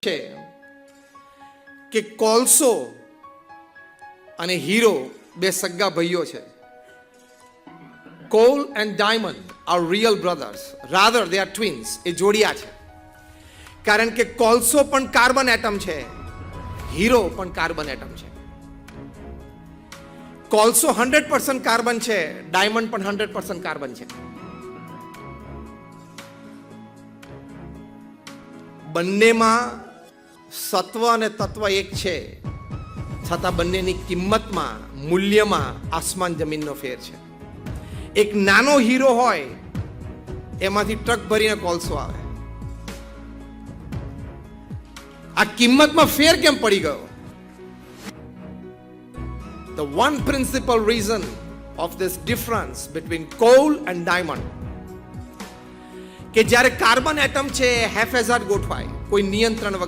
છે કે કોલસો અને હીરો બે સગા ભાઈઓ છે. Coal and diamond are real brothers, rather they are twins. એ જોડિયા છે, કારણ કે કોલસો પણ કાર્બન એટમ છે, હીરો પણ કાર્બન એટમ છે. કોલસો 100% કાર્બન છે, ડાયમંડ પણ 100% કાર્બન છે. બંનેમાં સત્વ અને તત્વ એક છે, છતાં બંનેની કિંમતમાં, મૂલ્યમાં આસમાન જમીનનો ફેર છે. એક નાનો હીરો હોય એમાંથી ટ્રક ભરીને કોલસો આવે. આ કિંમતમાં ફેર કેમ પડી ગયો? The one principal reason of this difference between coal and diamond, કે જ્યારે કાર્બન એટમ છે હેફેઝાર્ડ ગોઠવાય, કોઈ નિયંત્રણ વગર